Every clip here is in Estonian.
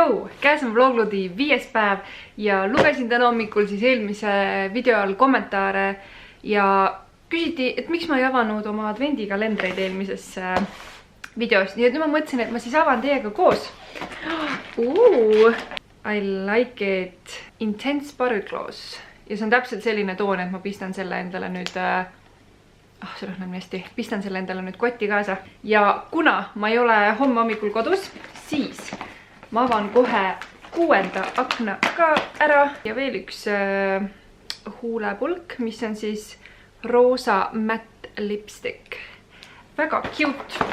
Joo, käes on vloglodi 5. päev ja lugesin täna hommikul siis eelmise video all kommentaare ja küsiti, et miks ma ei avanud oma advendikalendreid eelmises videos. Nii et nüüd ma mõtlesin, et ma siis avan teiega koos. I like it. Intense Buttergloss. Ja see on täpselt selline toon, et ma pistan selle endale nüüd see lõhnab nii hästi. Pistan selle endale nüüd kotti kaasa. Ja kuna ma ei ole homme hommikul kodus, siis ma avan kohe 6. akna ka ära. Ja veel üks huulepulk, mis on siis roosa matte lipstick. Väga cute.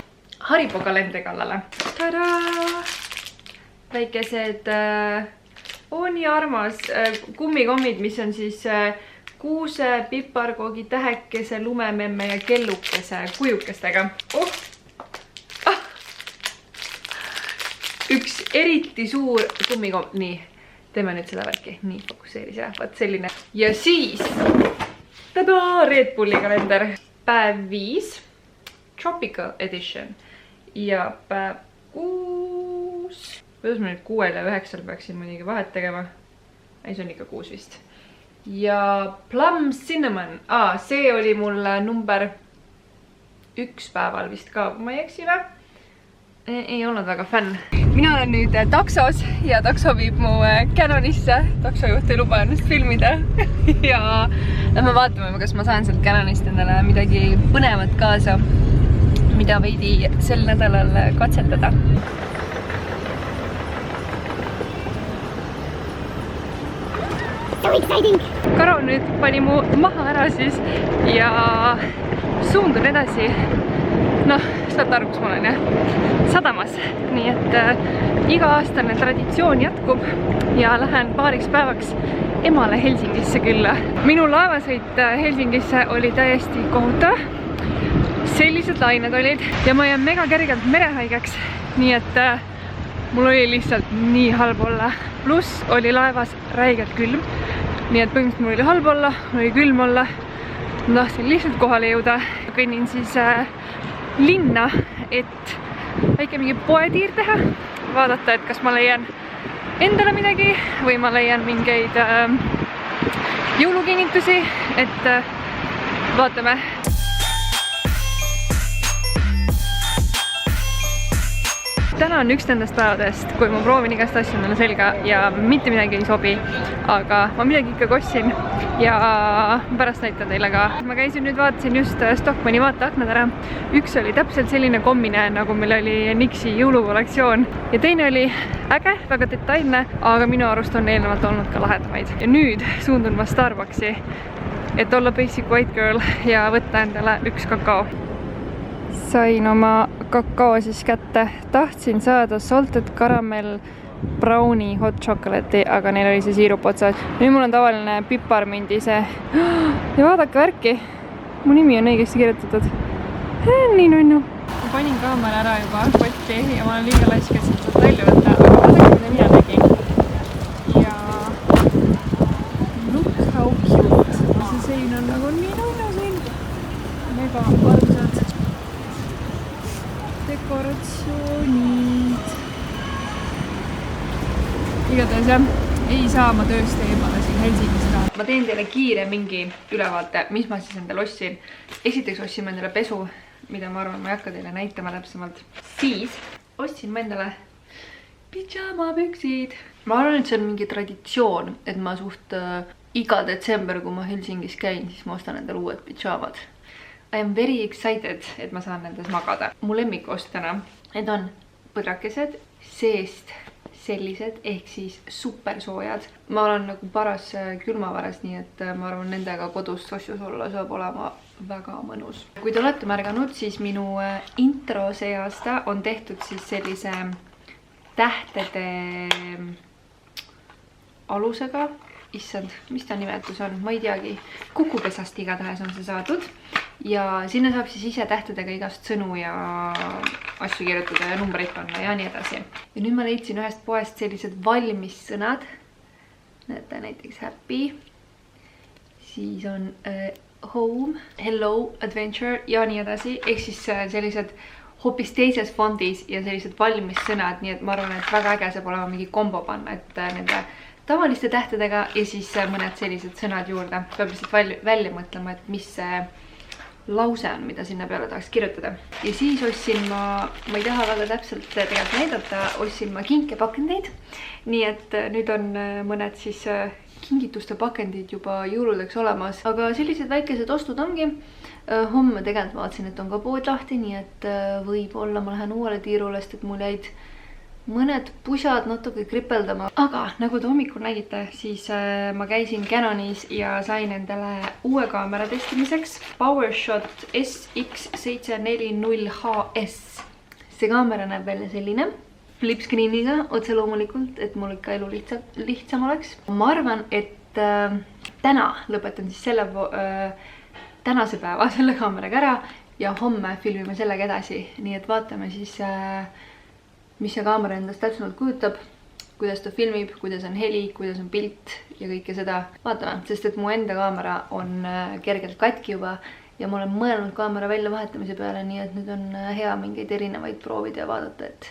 Haribo kalendri kallale. Tada! Väikesed nii armas kummikommid, mis on siis kuuse, piparkoogi, tähekese, lumememme ja kellukese kujukestega. Üks eriti suur kummikomm. Nii, teeme nüüd seda värki. Nii, fokusseeris jah. Vaat selline. Ja siis tada! Red Bulli kalender. Päev 5. Tropical edition. Ja päev 6. Kuidas ma nüüd 6 ja 9 peaksin muidugi vahet tegema? Ei, see on ikka 6 vist. Ja Plum Cinnamon. See oli mul number 1 päeval vist ka, kui ma ei eksi või? Ei olnud väga fänn. Mina olen nüüd taksos ja takso viib mu Canonisse. Taksojuht ei luba ennast filmida. Ja lähme vaatame, kas ma saan sealt Canonist endale midagi põnevat kaasa, mida veidi sel nädalal katsetada. So exciting! Karo nüüd pani mu maha ära siis ja suundun edasi. Saate aru, kus ma olen jah? Sadamas. Nii et iga-aastane traditsioon jätkub ja lähen paariks päevaks emale Helsingisse külla. Minu laevasõit Helsingisse oli täiesti kohutav. Sellised lained olid ja ma jään mega kergelt merehaigeks. Nii et mul oli lihtsalt nii halb olla. Pluss oli laevas räigelt külm. Nii et põhimõtteliselt mul oli halb olla, mul oli külm olla. Ma tahtsin lihtsalt kohale jõuda. Kõnnin siis linna, et väike mingi poetiir teha. Vaadata, et kas ma leian endale midagi või ma leian mingeid jõulukinnitusi. Et vaatame. Täna on üks nendest päevadest, kui ma proovin igast asju endale selga ja mitte midagi ei sobi, aga ma midagi ikka kostsin ja pärast näitan teile ka. Ma käisin nüüd, vaatasin just Stockmanni vaateaknad ära. Üks oli täpselt selline kommine, nagu meil oli Nixi jõulukollektsioon ja teine oli äge, väga detailne, aga minu arust on eelnevalt olnud ka lahedamaid. Ja nüüd suundun ma Starbucksi, et olla basic white girl ja võtta endale üks kakao. Sain oma kakao siis kätte. Tahtsin saada salted caramel brownie hot chocolate'i, aga neil oli see siirup otsas. Nüüd mul on tavaline piparmindi see. Ja vaadake värki. Mu nimi on õigesti kirjutatud. Nii nunnu. Ma panin kaamera ära juba kotti ja ma olen liiga lask, et seda välja võtta. Aga vaadake, mida mina tegin. Ja look how cute. See sein on nagu nii nunnu siin. Mega armsad dekoratsioonid. Igatahes jah, ei saa ma tööst eemale siin Helsingis ka. Ma teen teile kiire mingi ülevaate, mis ma siis endale ostsin. Esiteks ostsin ma endale pesu, mida ma arvan, ma ei hakka teile näitama täpsemalt. Siis ostsin ma endale pidžamapüksid. Ma arvan, et see on mingi traditsioon, et ma suht iga detsember, kui ma Helsingis käin, siis ma ostan endale uued pidžamad. I am very excited, et ma saan nendes magada. Mu lemmikost täna, need on põdrakesed, seest sellised, ehk siis super soojad. Ma olen nagu paras külmavaras, nii et ma arvan, nendega kodus sossus olla saab olema väga mõnus. Kui te olete märganud, siis minu intro see aasta on tehtud siis sellise tähtede alusega. Issand, mis ta nimetus on? Ma ei teagi. Kukupesast igatahes on see saadud. Ja sinna saab siis ise tähtedega igast sõnu ja asju kirjutada ja numbreid panna ja nii edasi. Ja nüüd ma leidsin ühest poest sellised valmis sõnad. Näete näiteks happy. Siis on home, hello, adventure ja nii edasi. Ehk siis sellised hoopis teises fondis ja sellised valmis sõnad, nii et ma arvan, et väga äge saab olema mingi kombo panna, et nende tavaliste tähtedega ja siis mõned sellised sõnad juurde. Peab lihtsalt välja mõtlema, et mis see lause on, mida sinna peale tahaks kirjutada. Ja siis ostsin ma ei taha väga täpselt tegelikult näidata, ostsin ma kinkepakendeid. Nii et nüüd on mõned siis kingituste pakendid juba jõuludeks olemas. Aga sellised väikesed ostud ongi. Homme tegelikult vaatasin, et on ka pood lahti, nii et võib-olla ma lähen uuele tiirule, sest et mul jäid mõned pusad natuke kripeldama. Aga nagu te hommikul nägite, siis ma käisin Canonis ja sain endale uue kaamera testimiseks. PowerShot SX740HS. See kaamera näeb välja selline. Flip screeniga otse loomulikult, et mul ikka elu lihtsam oleks. Ma arvan, et täna lõpetan siis tänase päeva selle kaameraga ära ja homme filmime sellega edasi. Nii et vaatame siis mis see kaamera endast täpsemalt kujutab, kuidas ta filmib, kuidas on heli, kuidas on pilt ja kõike seda. Vaatame, sest et mu enda kaamera on kergelt katki juba ja ma olen mõelnud kaamera välja vahetamise peale, nii et nüüd on hea mingeid erinevaid proovida ja vaadata, et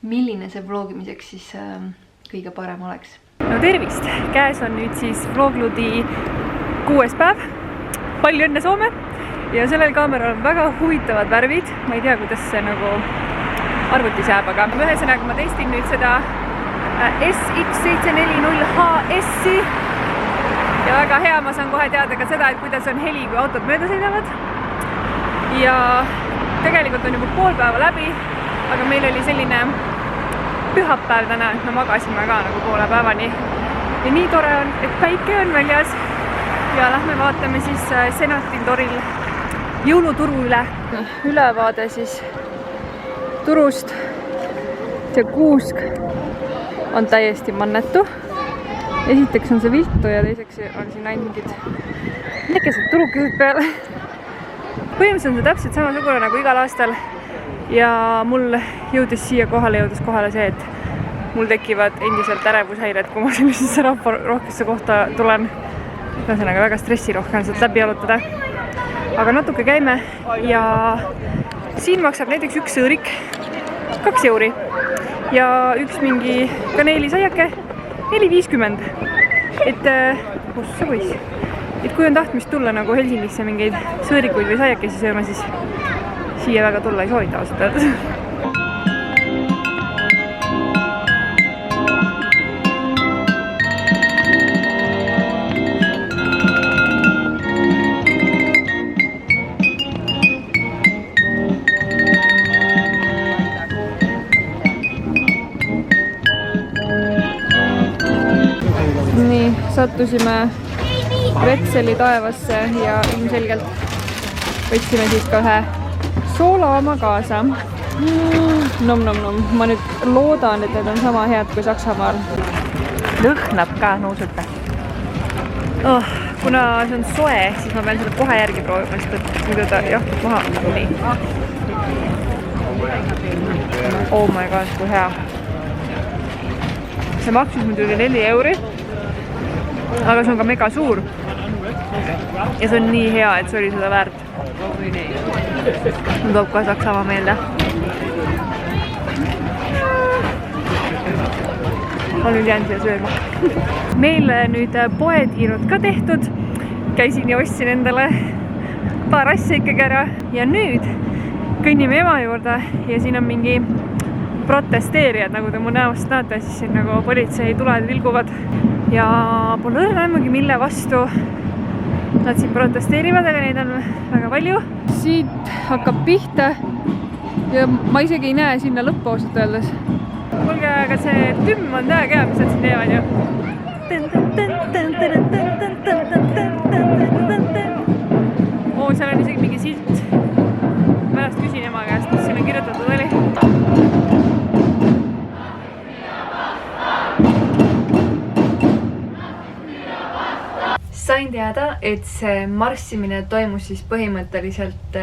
milline see vlogimiseks siis kõige parem oleks. No tervist! Käes on nüüd siis Vlogludi 6. päev. Palju õnne Soome! Ja sellel kaameral on väga huvitavad värvid. Ma ei tea, kuidas see nagu arvutis jääb, aga ühesõnaga ma testin nüüd seda SX740HS-i ja väga hea, ma saan kohe teada ka seda, et kuidas on heli, kui autod mööda sõidavad. Ja tegelikult on juba pool päeva läbi, aga meil oli selline pühapäev täna, et me magasime ka nagu poole päevani. Ja nii tore on, et päike on väljas ja lähme vaatame siis Senatin toril jõuluturu üle. Ülevaade siis turust. See kuusk on täiesti mannetu. Esiteks on see viltu ja teiseks on siin ainult mingid väikesed turukesed peale. Põhimõtteliselt on see täpselt samasugune nagu igal aastal ja mul jõudis kohale see, et mul tekivad endiselt ärevushäired, kui ma sellisesse rahvarohkesse kohta tulen. Ühesõnaga väga stressirohke on sealt läbi jalutada. Aga natuke käime ja siin maksab näiteks üks sõõrik 2 euri ja üks mingi kaneelisaiake 4,50. Et kui on tahtmist tulla nagu Helsingisse mingeid sõõrikuid või saiakesi sööma, siis siia väga tulla ei soovita ausalt öeldes. Sattusime Retseli taevasse ja ilmselgelt võtsime siis ka ühe soolaoma kaasa. Nom. Ma nüüd loodan, et need on sama head kui Saksamaal. Lõhnab ka nuusuta. Kuna see on soe, siis ma pean seda kohe järgi proovima, sest et muidu ta jahtub maha. Nii. Oh my god, kui hea. See maksis muidugi 4 euri. Aga see on ka mega suur ja see on nii hea, et see oli seda väärt. Mul toob ka Saksamaa meelde. Ma nüüd jään siia sööma. Meil nüüd poetiirud ka tehtud. Käisin ja ostsin endale paar asja ikkagi ära. Ja nüüd kõnnime ema juurde ja siin on mingi protesteerijad, nagu te mu näost näete, siis siin nagu politsei tuled vilguvad. Ja pole õrnamegi, mille vastu nad siin protesteerivad, aga neid on väga palju. Siit hakkab pihta ja ma isegi ei näe sinna lõppu ausalt öeldes. Kuulge, aga see tümm on täiega hea, mis nad siin teevad ju. Seal on isegi mingi silt. Pärast küsin ema käest, mis siin on kirjutatud oli. Sain teada, et see marssimine toimus siis põhimõtteliselt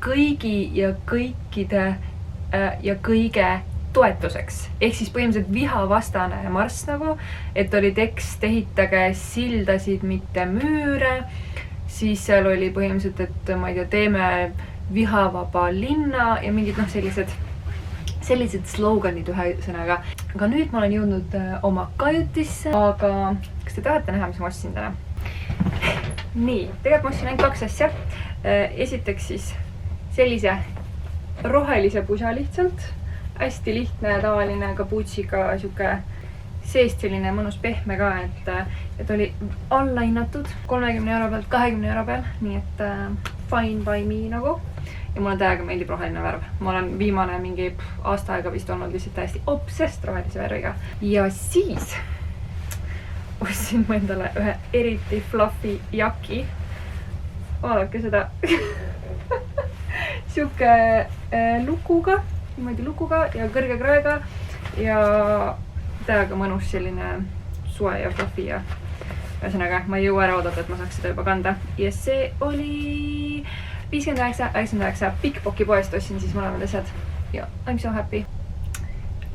kõigi ja kõikide ja kõige toetuseks. Ehk siis põhimõtteliselt vihavastane marss nagu, et oli tekst ehitage sildasid, mitte müüre. Siis seal oli põhimõtteliselt, et ma ei tea, teeme vihavaba linna ja mingid sellised sloganid ühesõnaga. Aga nüüd ma olen jõudnud oma kajutisse, aga kas te tahate näha, mis ma ostsin täna? Nii, tegelikult ma ostsin ainult 2 asja. Esiteks siis sellise rohelise pusa lihtsalt. Hästi lihtne, tavaline kapuutsiga siuke seest selline mõnus pehme ka, et oli alla hinnatud 30 euro pealt 20 euro peal, nii et fine by me nagu. Ja mulle täiega meeldib roheline värv. Ma olen viimane mingi aasta aega vist olnud lihtsalt täiesti obsessed rohelise värviga. Ja siis ostsin ma endale ühe eriti fluffy jaki. Vaadake seda. Siuke lukuga, niimoodi lukuga ja kõrge kraega ja täiega mõnus selline suve ja fluffy ja ühesõnaga ma ei jõua ära oodata, et ma saaks seda juba kanda. Ja see oli 59 Big-Boki poest ostsin siis mõlemad asjad ja I'm so happy.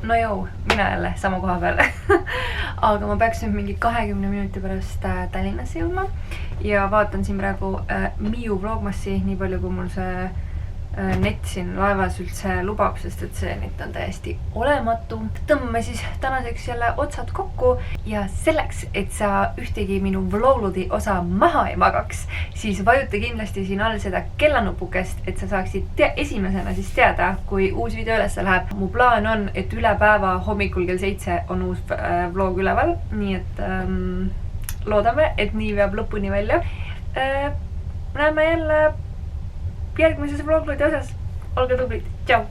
No joo, mina jälle sama koha peal. Aga ma peaks nüüd mingi 20 minuti pärast Tallinnasse jõudma ja vaatan siin praegu Miu Vlogmassi nii palju, kui mul see net siin laevas üldse lubab, sest et see net on täiesti olematu. Tõmbame siis tänaseks jälle otsad kokku ja selleks, et sa ühtegi minu vlogludi osa maha ei magaks, siis vajuta kindlasti siin all seda kellanupukest, et sa saaksid esimesena siis teada, kui uus video üles läheb. Mu plaan on, et üle päeva hommikul kell 7 on uus vlog üleval, nii et loodame, et nii veab lõpuni välja. Näeme jälle järgmises vloglodi osas. Olge tublid. Tšau!